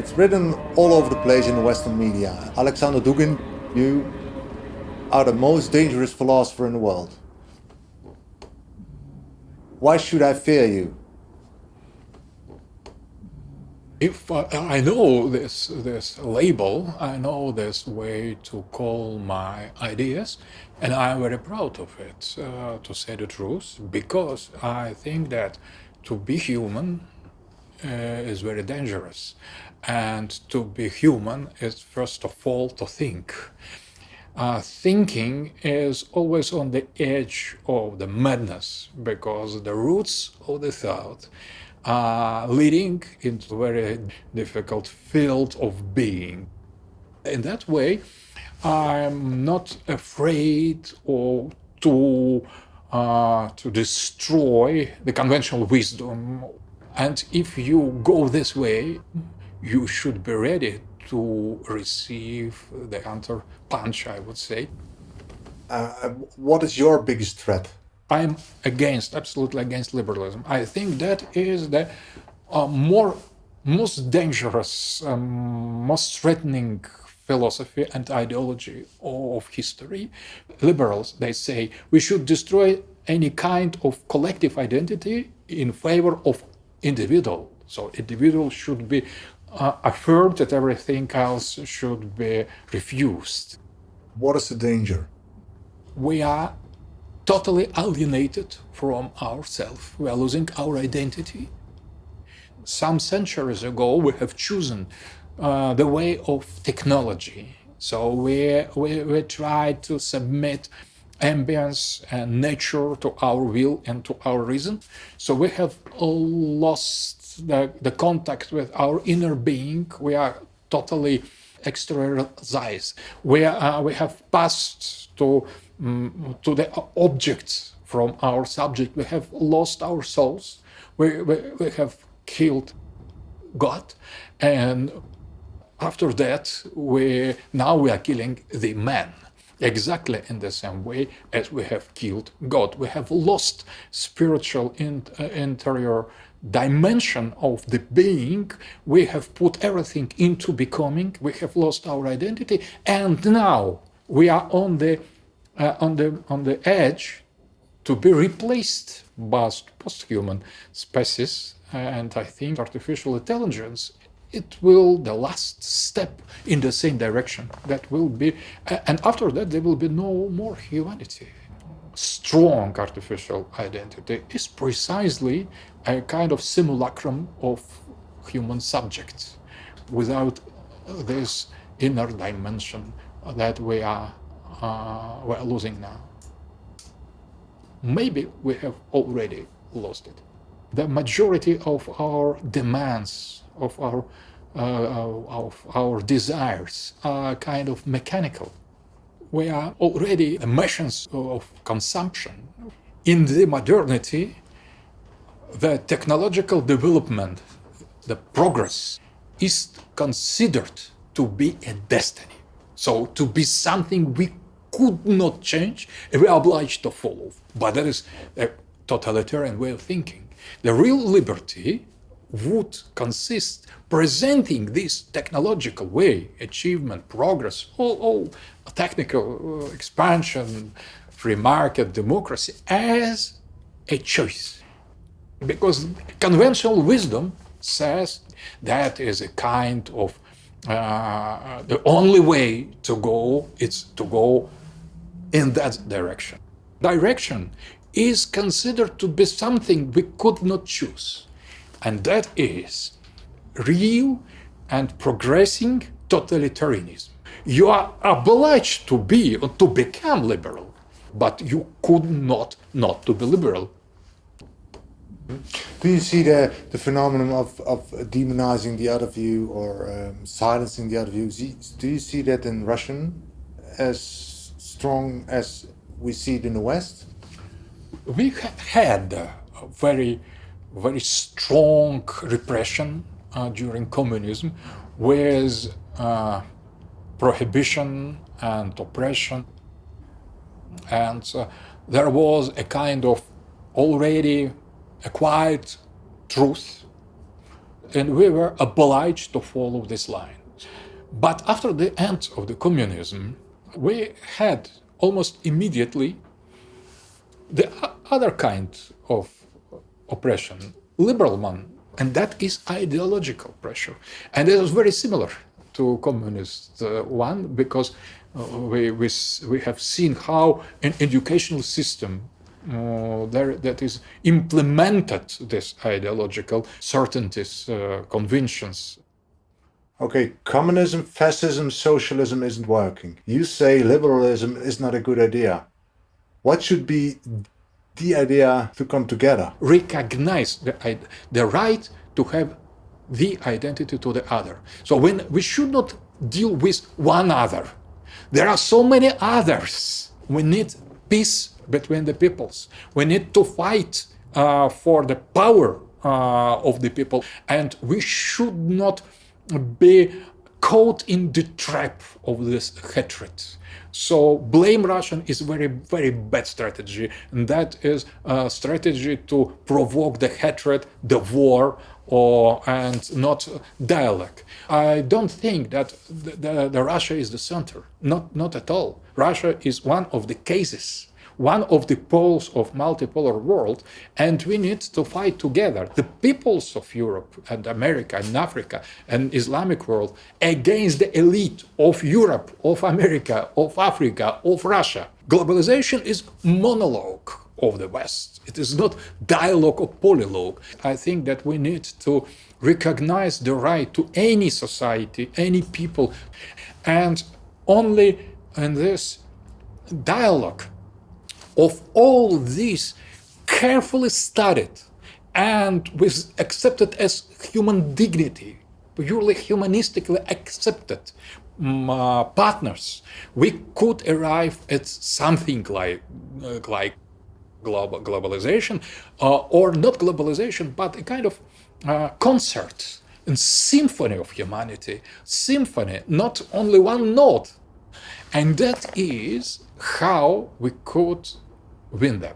It's written all over the place in the Western media. Alexandr Dugin, you are the most dangerous philosopher in the world. Why should I fear you? If I know this label, I know this way to call my ideas, and I'm very proud of it, to say the truth, because I think that to be human is very dangerous, and to be human is first of all to think. Thinking is always on the edge of the madness, because the roots of the thought are leading into a very difficult field of being. In that way, I'm not afraid or to destroy the conventional wisdom. And if you go this way, you should be ready to receive the counter punch, I would say. What is your biggest threat? I'm absolutely against liberalism. I think that is the most dangerous, most threatening philosophy and ideology of history. Liberals, they say, we should destroy any kind of collective identity in favor of individual. So individual should be affirmed, that everything else should be refused. What is the danger? We are totally alienated from ourselves. We are losing our identity. Some centuries ago, we have chosen the way of technology. So we try to submit ambience and nature to our will and to our reason. So we have lost the contact with our inner being. We are totally exteriorized. We have passed to the objects from our subject. We have lost our souls. We have killed God, and after that, we are killing the man, exactly in the same way as we have killed God. We have lost spiritual interior dimension of the being. We have put everything into becoming. We have lost our identity, and now we are on the edge to be replaced by post-human species. And I think artificial intelligence, it will the last step in the same direction. That will be, and after that there will be no more humanity. Strong artificial identity is precisely a kind of simulacrum of human subjects, without this inner dimension that we're losing now. Maybe we have already lost it. The majority of our demands, of our desires, are kind of mechanical. We are already machines of consumption. In the modernity, the technological development, the progress, is considered to be a destiny. So to be something we could not change, we are obliged to follow. But that is a totalitarian way of thinking. The real liberty would consist presenting this technological way, achievement, progress, all technical expansion, free market, democracy, as a choice. Because conventional wisdom says that is a kind of the only way to go is to go in that direction. Direction is considered to be something we could not choose. And that is real and progressing totalitarianism. You are obliged to be or to become liberal, but you could not to be liberal. Do you see the phenomenon of demonizing the other view or silencing the other view? Do you see that in Russian as strong as we see it in the West? We had a very strong repression during communism, with prohibition and oppression. And there was a kind of already acquired truth and we were obliged to follow this line. But after the end of the communism, we had almost immediately the other kind of oppression, liberal one, and that is ideological pressure. And it was very similar to communist one, because we have seen how an educational system that is implemented this ideological certainties, conventions. Okay, communism, fascism, socialism isn't working. You say liberalism is not a good idea. What should be the idea to come together? Recognize the right to have the identity to the other. So when we should not deal with one other. There are so many others. We need peace between the peoples. We need to fight for the power of the people. And we should not be caught in the trap of this hatred. So blame Russian is very, very bad strategy. And that is a strategy to provoke the hatred, the war, and not dialogue. I don't think that the Russia is the center. Not at all. Russia is one of the cases, one of the poles of multipolar world, and we need to fight together, the peoples of Europe and America and Africa and Islamic world, against the elite of Europe, of America, of Africa, of Russia. Globalization is monologue of the West. It is not dialogue or polylogue. I think that we need to recognize the right to any society, any people, and only in this dialogue of all these carefully studied and with accepted as human dignity, purely humanistically accepted partners, we could arrive at something like globalization, or not globalization, but a kind of concert and symphony of humanity. Symphony, not only one note. And that is how we could win them.